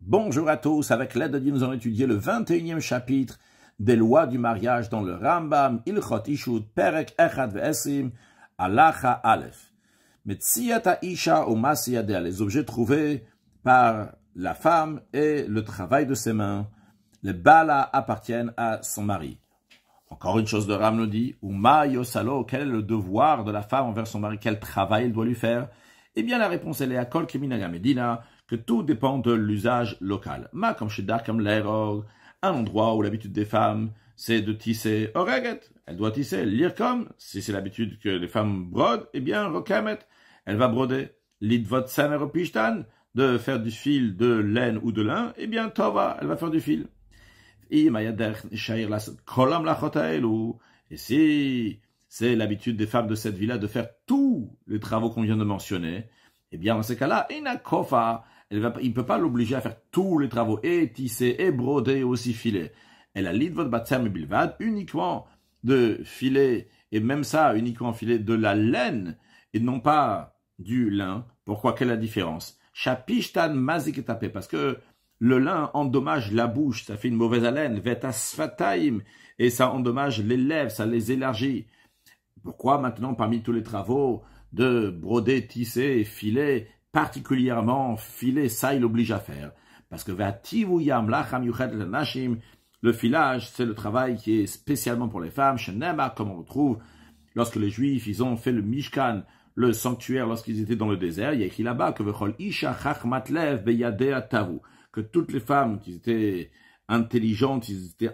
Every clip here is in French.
Bonjour à tous, avec l'aide de Dieu, nous allons étudier le 21e chapitre des lois du mariage dans le Rambam, Ilchot Ishut, Perek Echad Ve'esim, Halacha Aleph. Metziyat Isha ou Masiyadea, les objets trouvés par la femme et le travail de ses mains. Les Bala appartiennent à son mari. Encore une chose, le Ram nous dit, Uma Yosalo, quel est le devoir de la femme envers son mari, quel travail il doit lui faire? Eh bien, la réponse, elle est à Kol Keminaga Medina, que tout dépend de l'usage local. Ma comme Shedar, comme l'Erog, un endroit où l'habitude des femmes, c'est de tisser Oreget. Elle doit tisser, lire comme, si c'est l'habitude que les femmes brodent, eh bien, Rokamet, elle va broder. Lidvot Samer Pishtan, de faire du fil de laine ou de lin, eh bien, Tova, elle va faire du fil. Et si c'est l'habitude des femmes de cette vie-là de faire tous les travaux qu'on vient de mentionner, eh bien, dans ces cas-là, il ne peut pas l'obliger à faire tous les travaux, et tisser, et broder, et aussi filer. Elle a l'idvot batsam bilvad, uniquement de filer, et même ça, uniquement filer de la laine, et non pas du lin. Pourquoi? Quelle est la différence? Shapishtan mazik etapé, parce que le lin endommage la bouche, ça fait une mauvaise haleine, vetasfataim, et ça endommage les lèvres, ça les élargit. Pourquoi maintenant, parmi tous les travaux de broder, tisser et filer, particulièrement filer, ça il oblige à faire? Parce que le filage, c'est le travail qui est spécialement pour les femmes, comme on retrouve lorsque les Juifs, ils ont fait le Mishkan, le sanctuaire, lorsqu'ils étaient dans le désert, il y a écrit là-bas que que toutes les femmes qui étaient intelligentes, qui étaient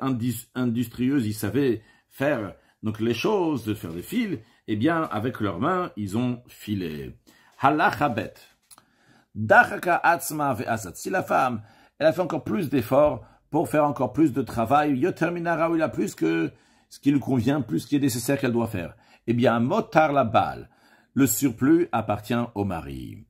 industrieuses, ils savaient faire donc les choses, de faire des fils, eh bien, avec leurs mains, ils ont filé. Halachabet. Dachaka atzma ve'asat. Si la femme, elle a fait encore plus d'efforts pour faire encore plus de travail, yoterminara, il a plus que ce qui lui convient, plus ce qui est nécessaire qu'elle doit faire. Eh bien, motar la balle. Le surplus appartient au mari.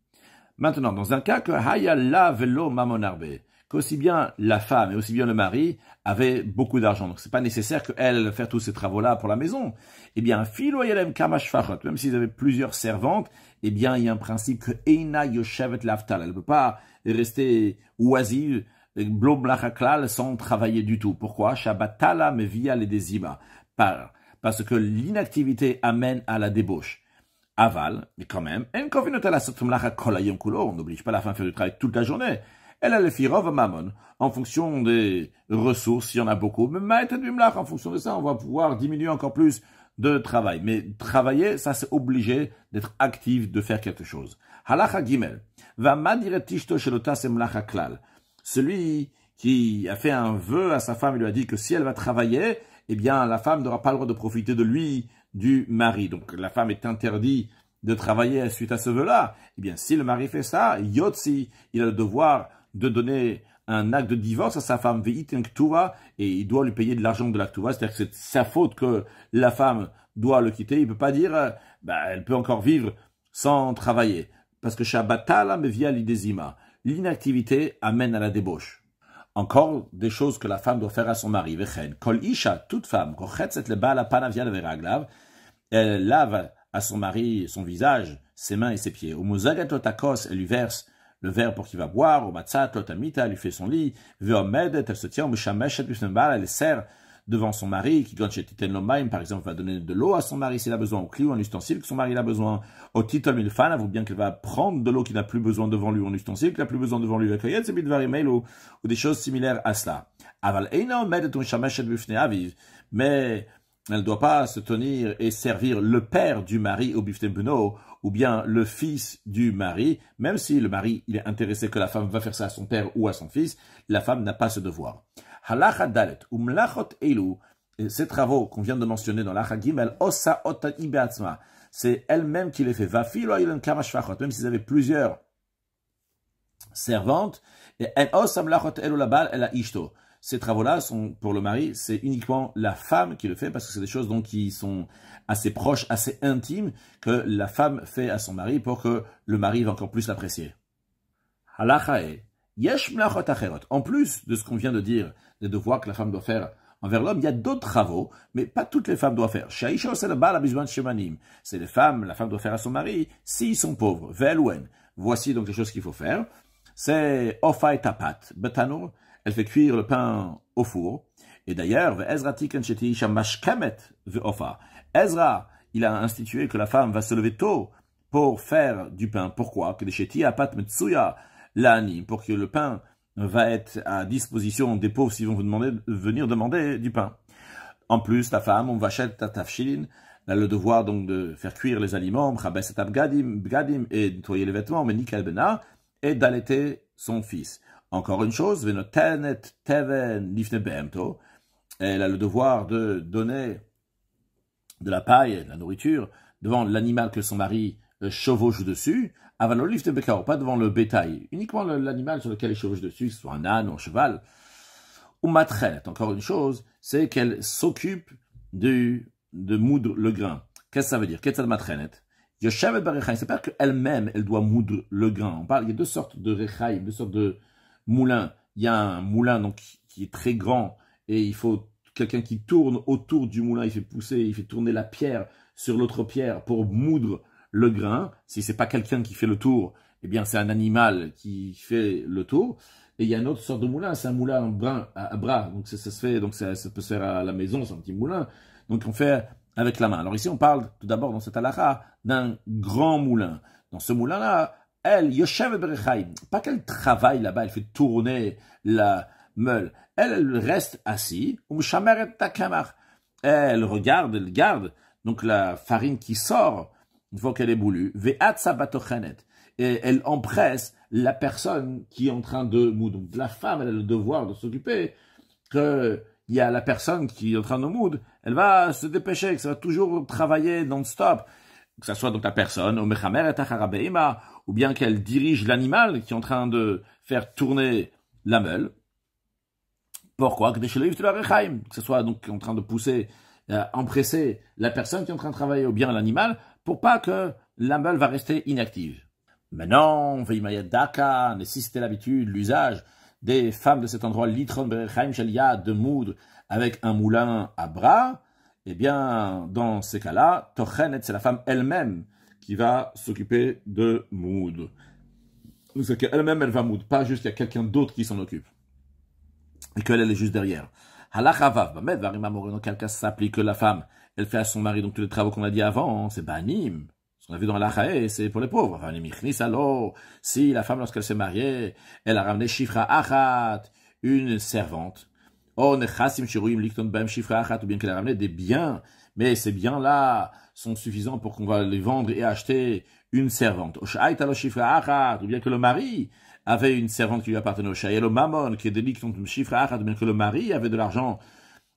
Maintenant, dans un cas que hayala velo mamonarbe, qu'aussi bien la femme et aussi bien le mari avaient beaucoup d'argent, donc c'est pas nécessaire qu'elle fasse tous ces travaux-là pour la maison. Eh bien, filo yelem kamashfachot, même s'ils avaient plusieurs servantes, eh bien, il y a un principe que eina yoshevet laftal, elle ne peut pas rester oisive, bloblachaklal, sans travailler du tout. Pourquoi? Shabbatala me via les désima. Parce que l'inactivité amène à la débauche. Aval, mais quand même, on n'oblige pas la femme à faire du travail toute la journée. Elle a le firov mammon, en fonction des ressources, s'il y en a beaucoup. Mais en fonction de ça, on va pouvoir diminuer encore plus de travail. Mais travailler, ça c'est obligé d'être actif, de faire quelque chose. Halacha gimel, va madiretishto shelota semlacha klal. Celui qui a fait un vœu à sa femme, il lui a dit que si elle va travailler, eh bien, la femme n'aura pas le droit de profiter de lui, du mari. Donc, la femme est interdite de travailler suite à ce vœu-là. Eh bien, si le mari fait ça, yotzi, il a le devoir de donner un acte de divorce à sa femme, ve'itin ktuva, et il doit lui payer de l'argent de la ktuva, c'est-à-dire que c'est sa faute que la femme doit le quitter. Il peut pas dire, elle peut encore vivre sans travailler. Parce que shabbatala me via l'idésima. L'inactivité amène à la débauche. Encore des choses que la femme doit faire à son mari. Kol isha, toute femme, elle lave à son mari son visage, ses mains et ses pieds. Au mozagat lotakos, elle lui verse le verre pour qu'il va boire. Au matzat lotamita, elle lui fait son lit. Veomedet, elle se tient. Au mishameshet, elle sert devant son mari, qui gonchetiten lomaim, par exemple, va donner de l'eau à son mari s'il a besoin, au clou, un ustensile que son mari a besoin. Au titol milfan, avoue bien qu'elle va prendre de l'eau qu'il n'a plus besoin devant lui, un ustensile qu'il n'a plus besoin devant lui, ou des choses similaires à cela. Aval eina omedet mishameshet bifnei aviv, mais elle ne doit pas se tenir et servir le père du mari au bifnei beno, ou bien le fils du mari, même si le mari il est intéressé que la femme va faire ça à son père ou à son fils, la femme n'a pas ce devoir. Halacha dalet, umlachot elu, ces travaux qu'on vient de mentionner dans l'Acha Gimel, osa ota ibeatzma, c'est elle-même qui les fait. Vafilo ilen kamashfachot, même s'ils avaient plusieurs servantes, et en osa mlachot elu labal el ishto. Ces travaux-là sont pour le mari, c'est uniquement la femme qui le fait, parce que c'est des choses donc qui sont assez proches, assez intimes, que la femme fait à son mari pour que le mari va encore plus l'apprécier. Halacha e. En plus de ce qu'on vient de dire, des devoirs que la femme doit faire envers l'homme, il y a d'autres travaux, mais pas toutes les femmes doivent faire. C'est les femmes, la femme doit faire à son mari, s'ils sont pauvres. Voici donc les choses qu'il faut faire. c'est Ofa et Tapat, Betanour, elle fait cuire le pain au four. Et d'ailleurs, Ezra Ezra, il a institué que la femme va se lever tôt pour faire du pain. Pourquoi? Que pour que le pain va être à disposition des pauvres s'ils vont venir demander du pain. En plus, la femme, on va acheter tatafshilin, elle a le devoir donc de faire cuire les aliments, et nettoyer les vêtements, et d'allaiter son fils. Encore une chose, elle a le devoir de donner de la paille, de la nourriture, devant l'animal que son mari chevauche dessus, pas devant le bétail, uniquement l'animal sur lequel il chevauche dessus, que ce soit un âne ou un cheval. Ou matrelet, encore une chose, c'est qu'elle s'occupe de moudre le grain. Qu'est-ce que ça veut dire? Qu'est-ce que matrelet? C'est pas qu'elle-même, elle doit moudre le grain. On parle, il y a deux sortes de rechaim, deux sortes de moulins. Il y a un moulin donc qui est très grand et il faut quelqu'un qui tourne autour du moulin, il fait tourner la pierre sur l'autre pierre pour moudre le grain. Si c'est pas quelqu'un qui fait le tour, eh bien c'est un animal qui fait le tour. Et il y a une autre sorte de moulin, c'est un moulin à bras. Donc ça peut se faire à la maison, c'est un petit moulin. Donc on fait avec la main. Alors ici on parle tout d'abord dans cette halakha d'un grand moulin. Dans ce moulin-là, elle, Yoshev Berechaim, pas qu'elle travaille là-bas, elle fait tourner la meule. Elle reste assise, elle regarde, elle garde, donc la farine qui sort, une fois qu'elle est boulue, et elle empresse la personne qui est en train de moudre. Donc la femme, elle a le devoir de s'occuper qu'il y a la personne qui est en train de moudre, elle va se dépêcher, que ça va toujours travailler non-stop, que ce soit donc la personne, ou bien qu'elle dirige l'animal qui est en train de faire tourner la meule. Pourquoi? Que ce soit donc en train de pousser, empresser la personne qui est en train de travailler, ou bien l'animal, pour pas que la meule va rester inactive. Maintenant, si c'était l'habitude, l'usage des femmes de cet endroit, Litron Berechaim Shelia, de moudre avec un moulin à bras, eh bien, dans ces cas-là, Tochenet, c'est la femme elle-même qui va s'occuper de moudre. C'est qu'elle-même, elle va moudre, pas juste qu'il y a quelqu'un d'autre qui s'en occupe. Et qu'elle est juste derrière. Halachavav, dans quel cas ça s'applique que la femme, elle fait à son mari, donc tous les travaux qu'on a dit avant, c'est banim. Ce qu'on a vu dans l'Achae, c'est pour les pauvres. Si la femme, lorsqu'elle s'est mariée, elle a ramené Shifra Achat, une servante. Ou bien qu'elle a ramené des biens, mais ces biens-là sont suffisants pour qu'on va les vendre et acheter une servante. Ou bien que le mari avait une servante qui lui appartenait au Shayelo Mammon, qui est des Likton Shifra Achat, ou bien que le mari avait de l'argent,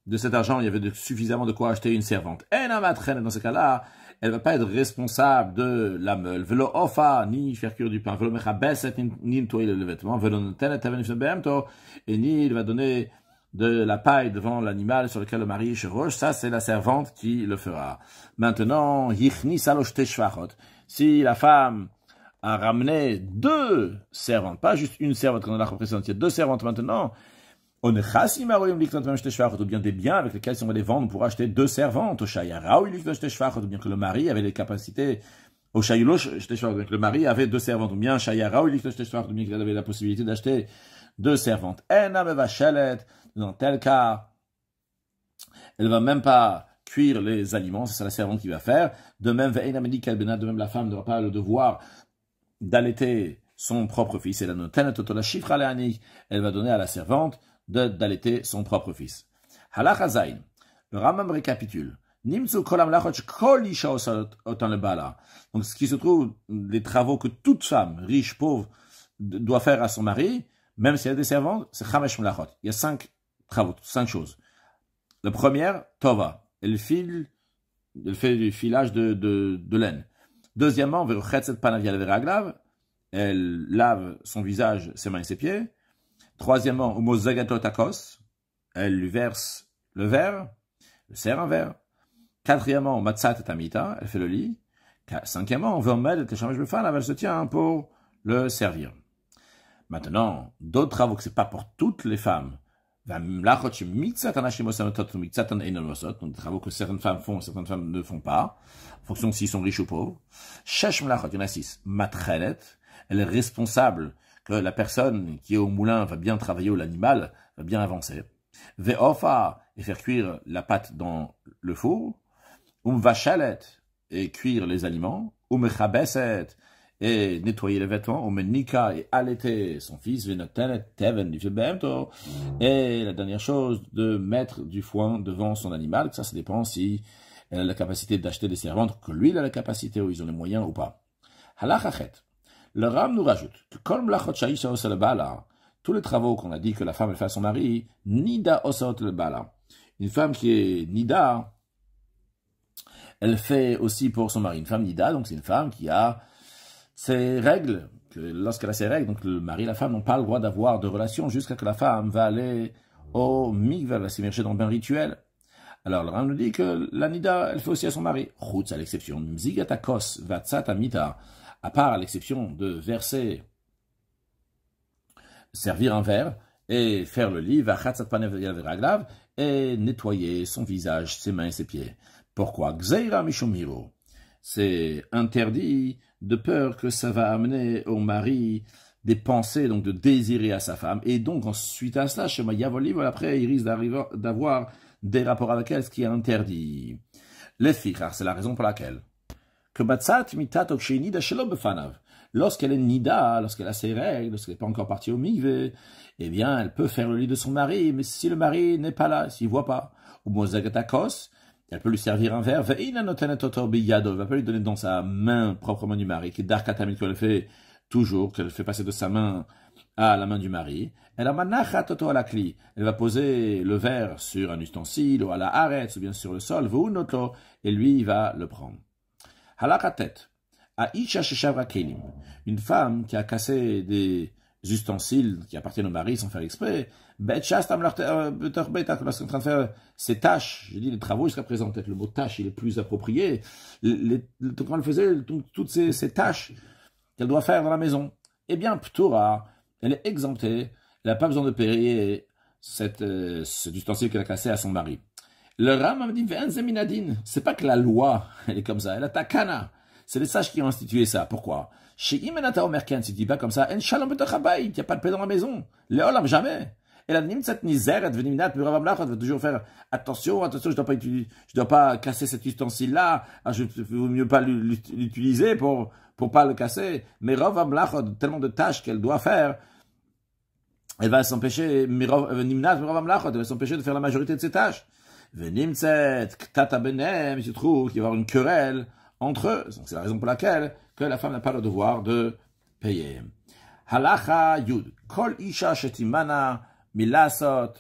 de cet argent, il y avait suffisamment de quoi acheter une servante. Et dans ce cas-là, elle va pas être responsable de la meule. Velo ofa, ni faire cuire du pain. Velo mechabeset, ni nettoyer le vêtement. Velo netenet taven behemto, et ni il va donner de la paille devant l'animal sur lequel le mari chevauche. Ça, c'est la servante qui le fera. Maintenant, yichni salosh teshvachot. Si la femme a ramené deux servantes, pas juste une servante qu'on a représentée, il y a deux servantes maintenant, ou bien des biens avec lesquels si on va les vendre pour acheter deux servantes, ou bien que le mari avait les capacités, ou bien que le mari avait deux servantes, ou bien qu'il avait la possibilité d'acheter deux servantes. Dans tel cas, elle va même pas cuire les aliments, c'est la servante qui va faire. De même, la femme n'aura pas le devoir d'allaiter son propre fils. Elle va donner à la servante d'allaiter son propre fils. Halacha Zayin. Le Rambam récapitule. Donc, ce qui se trouve, les travaux que toute femme, riche, pauvre, doit faire à son mari, même si elle a des servantes, c'est Chamesh Mlachot. Il y a 5 travaux, 5 choses. La première, Tova. Elle fait du filage de laine. Deuxièmement, elle lave son visage, ses mains et ses pieds. Troisièmement, takos, elle lui verse le verre, elle sert un verre. Quatrièmement, matzat tamita, elle fait le lit. Cinquièmement, elle se tient pour le servir. Maintenant, d'autres travaux que c'est pas pour toutes les femmes. Donc, des travaux que certaines femmes font, certaines femmes ne font pas, en fonction s'ils sont riches ou pauvres. Il y en a 6. Matrelet, elle est responsable que la personne qui est au moulin va bien travailler ou l'animal va bien avancer. Ve'ofa, et faire cuire la pâte dans le four. Vachalet, et cuire les aliments. Mechabeset, et nettoyer les vêtements. Nika, et allaiter son fils. Venotenet, teven, et la dernière chose, de mettre du foin devant son animal. Ça dépend si elle a la capacité d'acheter des servantes, que lui il a la capacité ou ils ont les moyens ou pas. Halachachet. Le Ram nous rajoute que comme la Chotchaïcha osel bala, tous les travaux qu'on a dit que la femme elle fait à son mari, nida osel le bala. Une femme qui est nida, elle fait aussi pour son mari. Une femme nida, donc c'est une femme qui a ses règles. Que lorsqu'elle a ses règles, donc le mari et la femme n'ont pas le droit d'avoir de relations jusqu'à ce que la femme va aller au mikveh, elle va s'immerger dans le bain rituel. Alors le Ram nous dit que la nida, elle fait aussi à son mari. Chutz à l'exception. Mzigatakos vatsatamita. À part à l'exception de verser, servir un verre et faire le lit, et nettoyer son visage, ses mains et ses pieds. Pourquoi? Gzeira mishomiro. C'est interdit de peur que ça va amener au mari des pensées, donc de désirer à sa femme. Et donc, ensuite à cela, Shema Yavoli, après, il risque d'avoir des rapports avec elle, ce qui est interdit. Les filles, c'est la raison pour laquelle que lorsqu'elle est nida, lorsqu'elle a ses règles, lorsqu'elle n'est pas encore partie au mikveh, eh bien, elle peut faire le lit de son mari, mais si le mari n'est pas là, s'il ne voit pas, ou mozagatakos, elle peut lui servir un verre, elle ne va pas lui donner dans sa main proprement du mari, qui est darkatamit qu'elle fait toujours, qu'elle fait passer de sa main à la main du mari. Elle va poser le verre sur un ustensile, ou à la haaretz, ou bien sur le sol, et lui, il va le prendre. Halakatet, Aisha Sheshavra Kelim, une femme qui a cassé des ustensiles qui appartiennent au mari sans faire exprès, lorsqu'on est en train de faire ses tâches, j'ai dit les travaux jusqu'à présent, peut-être le mot tâche il est plus approprié, quand elle faisait toutes ces tâches qu'elle doit faire dans la maison, eh bien, Ptura, elle est exemptée, elle n'a pas besoin de payer cet ustensile qu'elle a cassé à son mari. Le Ram me dit, c'est pas que la loi, elle est comme ça, elle a takana. C'est les sages qui ont institué ça. Pourquoi? Chez Imenata Omerken, si tu dis pas comme ça, en shalom betachabay, il n'y a pas de paix dans la maison. Léolam, jamais. Et la nimtzat nizeret, veniminat, muravam lachot, va toujours faire attention, je dois pas casser cet ustensile-là, je vaut mieux pas l'utiliser pour pas le casser. Mais ravam lachot, tellement de tâches qu'elle doit faire, elle va s'empêcher, nimnat, muravam lachot, elle va s'empêcher de faire la majorité de ses tâches. Venimtzet, ktata benem, il se trouve qu'il va y avoir une querelle entre eux. C'est la raison pour laquelle que la femme n'a pas le devoir de payer. Halacha yud. Kol isha shetimana milasot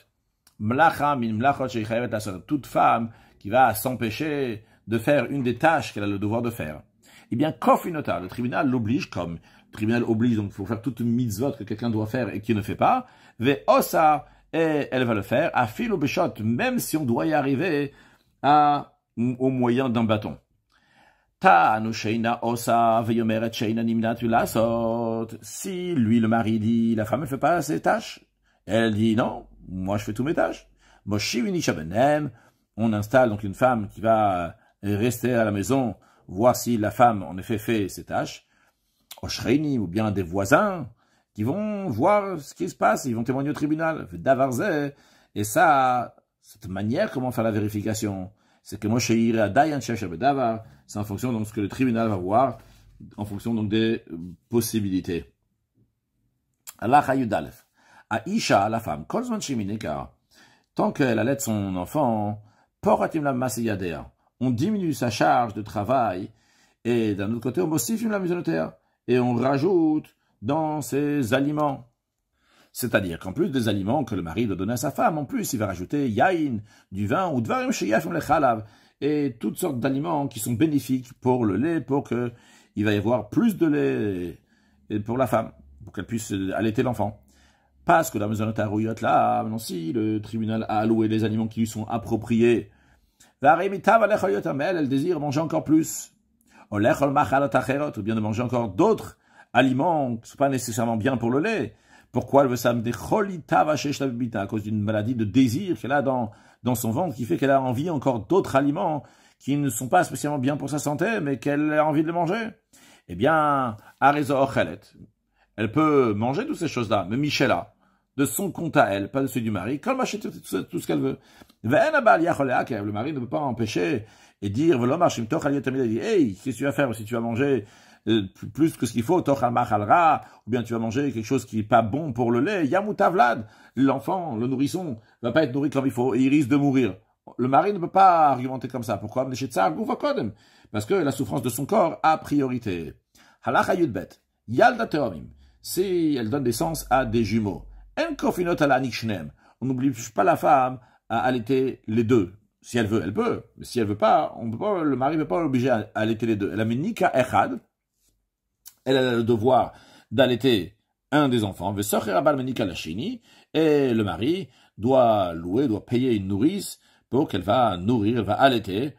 mlacha min mlachot shechayevet lasot. Toute femme qui va s'empêcher de faire une des tâches qu'elle a le devoir de faire. Eh bien, kofinota, le tribunal l'oblige, comme le tribunal oblige, donc il faut faire toute une mitzvot que quelqu'un doit faire et qui ne fait pas. Ve osa, et elle va le faire, à fil ou béchot, même si on doit y arriver au moyen d'un bâton. Si lui, le mari, dit, la femme ne fait pas ses tâches, elle dit non, moi je fais tous mes tâches. On installe donc une femme qui va rester à la maison, voir si la femme en effet fait ses tâches. Ou bien des voisins qui vont voir ce qui se passe, ils vont témoigner au tribunal. Et ça, cette manière, comment faire la vérification, c'est que Moshe ira dayan shesher bedavar, c'est en fonction de ce que le tribunal va voir, en fonction donc des possibilités. Allah Hayudalef. Aisha, la femme, kolzman shemineka, tant qu'elle allait son enfant, poratim la masiyadea, on diminue sa charge de travail, et d'un autre côté, on mosifim la musonoter, et on rajoute dans ses aliments. C'est-à-dire qu'en plus des aliments que le mari doit donner à sa femme, en plus il va rajouter yain, du vin ou dvarim sheyafim lechalav, et toutes sortes d'aliments qui sont bénéfiques pour le lait, pour que il va y avoir plus de lait pour la femme, pour qu'elle puisse allaiter l'enfant. Parce que la maison de là, non si le tribunal a alloué les aliments qui lui sont appropriés, elle désire manger encore plus, ou bien de manger encore d'autres aliments qui ne sont pas nécessairement bien pour le lait. Pourquoi elle veut ça? À cause d'une maladie de désir qu'elle a dans son ventre, qui fait qu'elle a envie encore d'autres aliments qui ne sont pas spécialement bien pour sa santé, mais qu'elle a envie de les manger. Eh bien, Arezo Ochelet, elle peut manger toutes ces choses-là, mais Michela, de son compte à elle, pas de celui du mari, quand elle m'achète tout ce qu'elle veut. Le mari ne peut pas empêcher et dire, hey, qu'est-ce que tu vas faire si tu vas manger plus que ce qu'il faut, ou bien tu vas manger quelque chose qui est pas bon pour le lait, Yamutavlad, l'enfant, le nourrisson, va pas être nourri comme il faut, et il risque de mourir. Le mari ne peut pas argumenter comme ça. Pourquoi? Parce que la souffrance de son corps a priorité. Halacha Yudbet, Yalda Teomim, si elle donne naissance à des jumeaux, on n'oblige pas la femme à allaiter les deux. Si elle veut, elle peut. Mais si elle veut pas, on peut pas, le mari ne peut pas l'obliger à allaiter les deux. Elle a mis Nika Echad, elle a le devoir d'allaiter un des enfants, et le mari doit payer une nourrice pour qu'elle va nourrir, elle va allaiter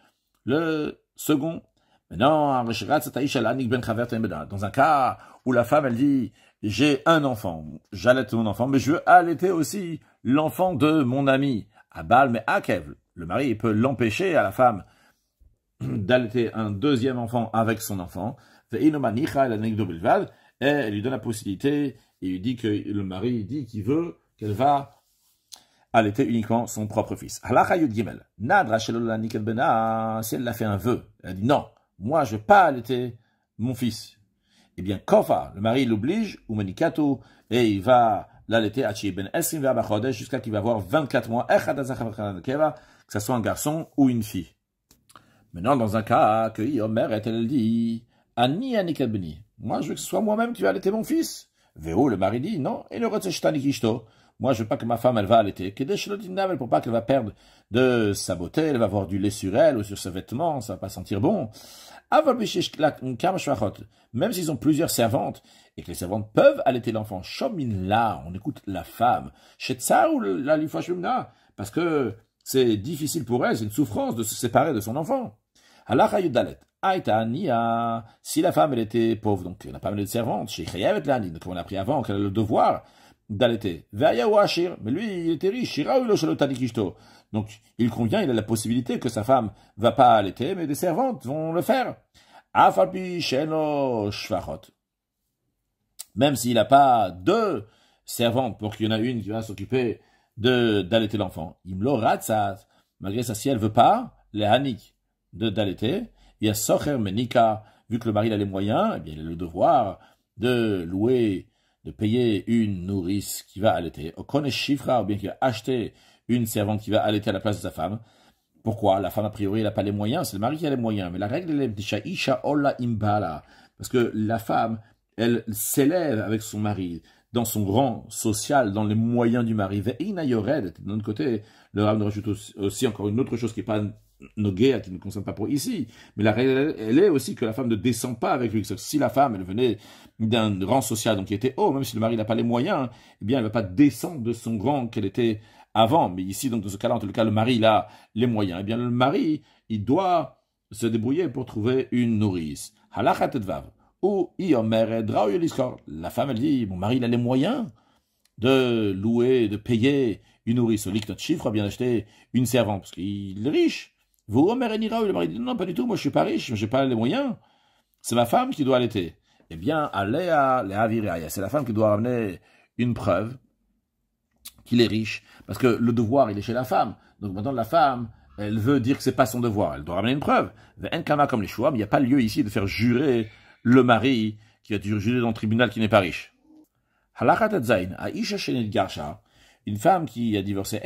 le second. Maintenant, dans un cas où la femme, elle dit, j'ai un enfant, j'allaite mon enfant, mais je veux allaiter aussi l'enfant de mon ami. Abal, mais Akev, le mari, il peut l'empêcher à la femme d'allaiter un deuxième enfant avec son enfant. Et elle lui donne la possibilité, et lui dit que le mari dit qu'il veut qu'elle va allaiter uniquement son propre fils. Si elle a fait un vœu, elle dit non, moi je veux pas allaiter mon fils. Eh bien, Kofa, le mari l'oblige, ou Manikato, et il va l'allaiter jusqu'à qu'il va avoir 24 mois, que ce soit un garçon ou une fille. Maintenant, dans un cas que Yomer, elle dit, Ani Anikabeni, moi je veux que ce soit moi-même qui va allaiter mon fils. Véo, le mari dit, non, et le Rotsechtanikishto. Moi, je veux pas que ma femme, elle va allaiter. Pour pas qu'elle va perdre de sa beauté, elle va avoir du lait sur elle ou sur ses vêtements, ça va pas sentir bon. Même s'ils ont plusieurs servantes, et que les servantes peuvent allaiter l'enfant, là, on écoute la femme. Ou la parce que c'est difficile pour elle, c'est une souffrance de se séparer de son enfant. Si la femme, elle était pauvre, donc elle n'a pas amené de servante, donc on a appris avant qu'elle a le devoir d'allaiter. Mais lui, il était riche. Donc, il convient, il a la possibilité que sa femme va pas allaiter, mais des servantes vont le faire. Même s'il n'a pas deux servantes pour qu'il y en a une qui va s'occuper d'allaiter l'enfant. Malgré ça, si elle veut pas, les hanik d'allaiter, il y a socher menika, vu que le mari a les moyens, eh bien, il a le devoir de louer, de payer une nourrice qui va allaiter, ou bien qui va acheter une servante qui va allaiter à la place de sa femme. Pourquoi? La femme, a priori, elle n'a pas les moyens, c'est le mari qui a les moyens. Mais la règle est isha ola imbala. Parce que la femme, elle s'élève avec son mari dans son rang social, dans les moyens du mari. Ve'ina yored. D'un autre côté, le Rav nous rajoute aussi encore une autre chose qui n'est pas Nogea, qui ne concerne pas pour ici. Mais la règle, elle est aussi que la femme ne descend pas avec lui. Si la femme, elle venait d'un rang social, donc qui était haut, même si le mari n'a pas les moyens, eh bien, elle ne va pas descendre de son rang qu'elle était avant. Mais ici, donc, dans ce cas-là, en tout cas, le mari, il a les moyens. Eh bien, le mari, il doit se débrouiller pour trouver une nourrice. Halachat etvav. Ou, la femme, elle dit, mon mari, il a les moyens de louer, de payer une nourrice. Au lit notre chiffre, bien acheter une servante, parce qu'il est riche. Vous, le mari dit, non, pas du tout, moi je suis pas riche, j'ai pas les moyens. C'est ma femme qui doit allaiter. Eh bien, Aléa, c'est la femme qui doit ramener une preuve qu'il est riche, parce que le devoir, il est chez la femme. Donc maintenant, la femme, elle veut dire que c'est pas son devoir, elle doit ramener une preuve. Comme les choix, mais il n'y a pas lieu ici de faire jurer le mari qui va jurer dans le tribunal qui n'est pas riche. Une femme qui a divorcé,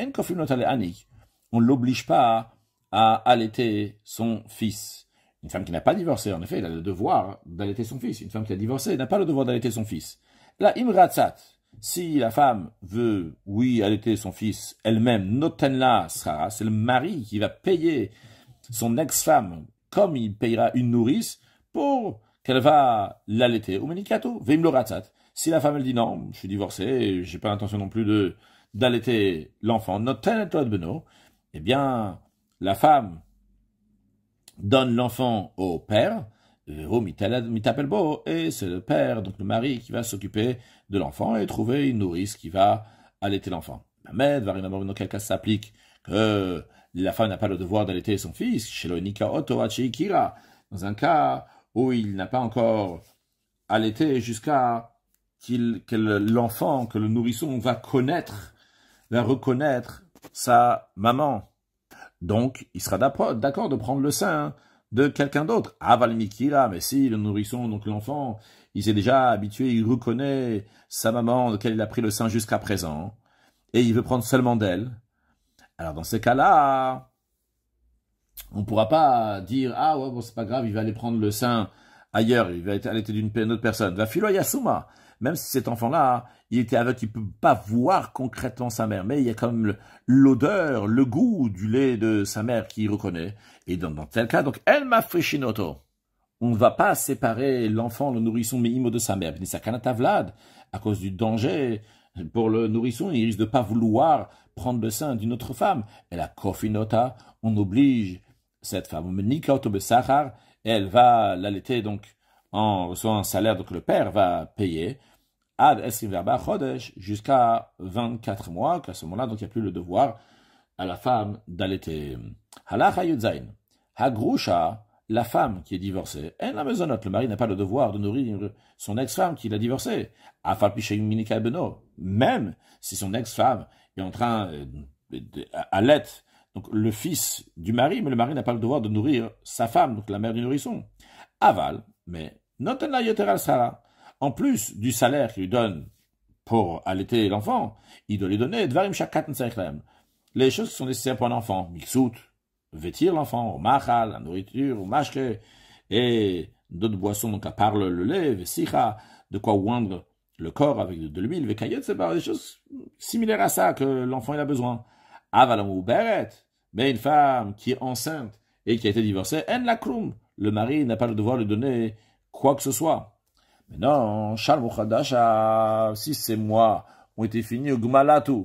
on ne l'oblige pas à allaiter son fils. Une femme qui n'a pas divorcé, en effet, elle a le devoir d'allaiter son fils. Une femme qui a divorcé n'a pas le devoir d'allaiter son fils. Là, imratzat, si la femme veut, oui, allaiter son fils elle-même, notenla sera, c'est le mari qui va payer son ex-femme comme il payera une nourrice pour qu'elle va l'allaiter. Ou menikato, veim loratzat. Si la femme, elle dit non, je suis divorcée, j'ai pas l'intention non plus d'allaiter l'enfant, noten beno, eh bien, la femme donne l'enfant au père, et c'est le père, donc le mari, qui va s'occuper de l'enfant et trouver une nourrice qui va allaiter l'enfant. Mais, dans quel cas ça s'applique que la femme n'a pas le devoir d'allaiter son fils, chez le Nika Oto Kira, dans un cas où il n'a pas encore allaité jusqu'à que l'enfant, que le nourrisson va reconnaître sa maman. Donc, il sera d'accord de prendre le sein de quelqu'un d'autre. Aval Mikira, mais si le nourrisson, donc l'enfant, il s'est déjà habitué, il reconnaît sa maman, de laquelle il a pris le sein jusqu'à présent, et il veut prendre seulement d'elle. Alors, dans ces cas-là, on ne pourra pas dire, ah ouais, bon, c'est pas grave, il va aller prendre le sein ailleurs, il va allaiter d'une autre personne. Va filo yasuma. Même si cet enfant-là, il était aveugle, il ne peut pas voir concrètement sa mère, mais il y a quand même l'odeur, le goût du lait de sa mère qu'il reconnaît. Et dans tel cas, donc, elle m'a frichinoto. On ne va pas séparer l'enfant, le nourrisson, mais de sa mère. Sa kanata vlad, à cause du danger pour le nourrisson, il risque de pas vouloir prendre le sein d'une autre femme. Et la kofinota, on oblige cette femme, elle va l'allaiter donc en recevant un salaire, donc le père va payer jusqu'à 24 mois, qu'à ce moment-là, donc il n'y a plus le devoir à la femme d'allaiter. Halacha yudzain. Hagrusha, la femme qui est divorcée, elle la maisonnote. Le mari n'a pas le devoir de nourrir son ex-femme qui l'a divorcée. Même si son ex-femme est en train d'allaiter donc le fils du mari, mais le mari n'a pas le devoir de nourrir sa femme, donc la mère du nourrisson. Aval, mais noten yoteral sara. En plus du salaire qu'il lui donne pour allaiter l'enfant, il doit lui donner dvarim shakat nseichlem. Les choses qui sont nécessaires pour un enfant, mixout, vêtir l'enfant, au machal, la nourriture, au mashke, et d'autres boissons, donc à part le lait, vesicha, de quoi oindre le corps avec de l'huile, vekayot, c'est pas des choses similaires à ça que l'enfant il a besoin. Avalamou beret, mais une femme qui est enceinte et qui a été divorcée, en la kroum. Le mari n'a pas le devoir de lui donner quoi que ce soit. Mais non, Shalmuchadasha, 6 mois ont été finis au Gmalatu.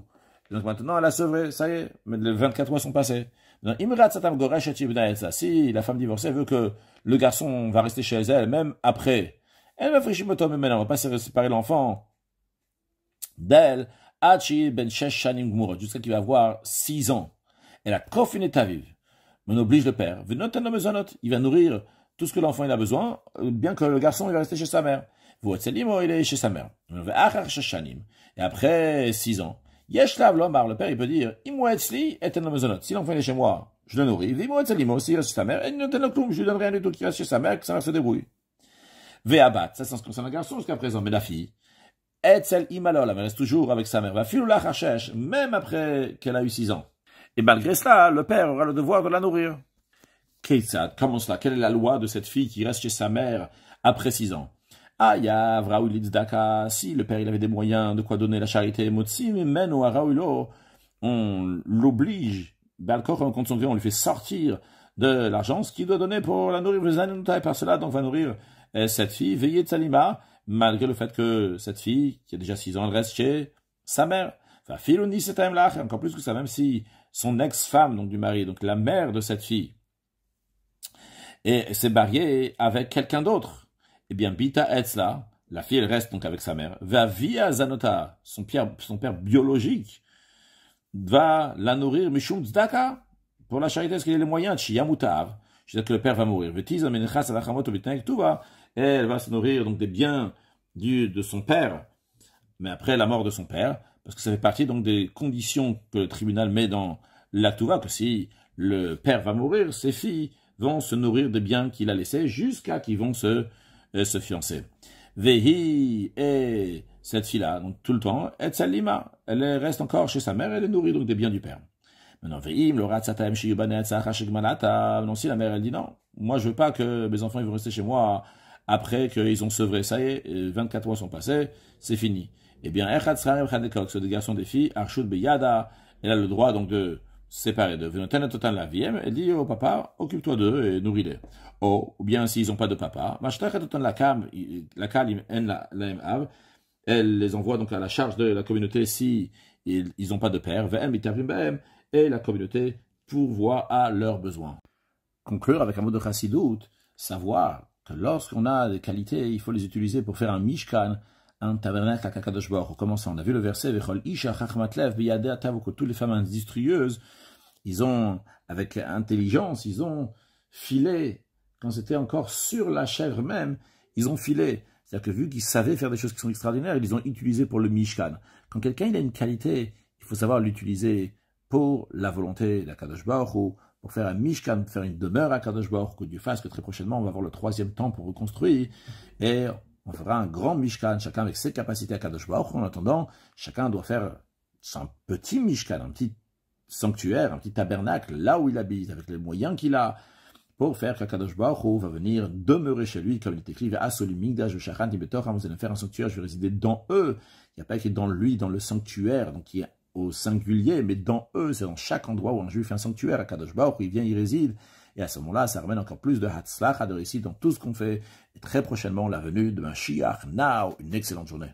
Donc maintenant, elle a sevré, ça y est, mais les 24 mois sont passés. Si la femme divorcée veut que le garçon va rester chez elle, même après, elle va frichimoto, mais maintenant, on va pas séparer l'enfant d'elle, jusqu'à qu'il va avoir 6 ans. Elle a kofiné ta vive. On oblige le père. Il va nourrir tout ce que l'enfant il a besoin, bien que le garçon il va rester chez sa mère. Il est chez sa mère. Et après 6 ans, le père il peut dire, si l'enfant il est chez moi, je le nourris. S'il reste chez sa mère, je lui donne rien du tout qui reste chez sa mère, que sa mère se débrouille. Ça c'est ce qui concerne un garçon jusqu'à présent, mais la fille, elle reste toujours avec sa mère. Même après qu'elle a eu 6 ans. Et malgré cela, le père aura le devoir de la nourrir. Comment cela? Quelle est la loi de cette fille qui reste chez sa mère après 6 ans? Si le père il avait des moyens de quoi donner la charité, on l'oblige, contre son gré, on lui fait sortir de l'argent, ce qu'il doit donner pour la nourrir. Et par cela, donc, va nourrir cette fille, veiller de Salima, malgré le fait que cette fille, qui a déjà 6 ans, elle reste chez sa mère. Encore plus que ça, même si son ex-femme, donc du mari, donc la mère de cette fille, et s'est mariée avec quelqu'un d'autre, eh bien, Bita Etzla, la fille, elle reste donc avec sa mère, va via Zanota, son père biologique, va la nourrir, Mishum Zdaka, pour la charité, est-ce qu'il a les moyens, Chiyamutav, c'est-à-dire que le père va mourir, et elle va se nourrir donc des biens de son père, mais après la mort de son père, parce que ça fait partie donc des conditions que le tribunal met dans l'Aktuva, que si le père va mourir, ses filles vont se nourrir des biens qu'il a laissés jusqu'à qu'ils vont se fiancer. Vehi, et cette fille-là, donc tout le temps, et Salima, elle reste encore chez sa mère, elle est nourrie donc des biens du père. Maintenant, Vehim, le Ratsatam, Shiyubanet, Sachashigmanata, non, si la mère, elle dit non, moi je veux pas que mes enfants ils vont rester chez moi après qu'ils ont sevré, ça y est, 24 mois sont passés, c'est fini. Eh bien, Echad Srarem Chadekok, ce des garçons des filles, Arshut Beyada, elle a le droit donc de séparer d'eux. Venoten Totan la vième, elle dit au papa, occupe-toi d'eux et nourris-les. Ou bien s'ils n'ont pas de papa, Mashtachet Totan la Kalim en la av, elle les envoie donc à la charge de la communauté si ils n'ont pas de père, Ve'em Itavim Be'em, et la communauté pourvoit à leurs besoins. Conclure avec un mot de Chassidut, savoir que lorsqu'on a des qualités, il faut les utiliser pour faire un mishkan, un tabernacle à Kakadosh Baruch Hu. Commençons, on a vu le verset, Vechol Isha Chachmatlev Biyadeh Atav, que toutes les femmes industrieuses, ils ont, avec intelligence, ils ont filé, quand c'était encore sur la chèvre même, ils ont filé C'est-à-dire que vu qu'ils savaient faire des choses qui sont extraordinaires, ils les ont utilisées pour le Mishkan. Quand quelqu'un il a une qualité, il faut savoir l'utiliser pour la volonté d'Akadosh Baruch Hu, pour faire un Mishkan, pour faire une demeure à Akadosh Baruch Hu, que Dieu fasse que très prochainement on va avoir le 3e temple pour reconstruire, et on fera un grand Mishkan, chacun avec ses capacités à Akadosh Baruch Hu. En attendant, chacun doit faire son petit Mishkan, un petit sanctuaire, un petit tabernacle, là où il habite, avec les moyens qu'il a, pour faire qu'Akadosh Baruch Hu va venir demeurer chez lui, comme il est écrit, vous allez faire un sanctuaire, je vais résider dans eux. Il n'y a pas écrit dans lui, dans le sanctuaire, donc qui est au singulier, mais dans eux, c'est dans chaque endroit où un juif fait un sanctuaire, Akadosh Baruch Hu, il vient, il réside, et à ce moment-là, ça ramène encore plus de hatzlacha, de réussite dans tout ce qu'on fait, et très prochainement, la venue de Mashiach, now, une excellente journée.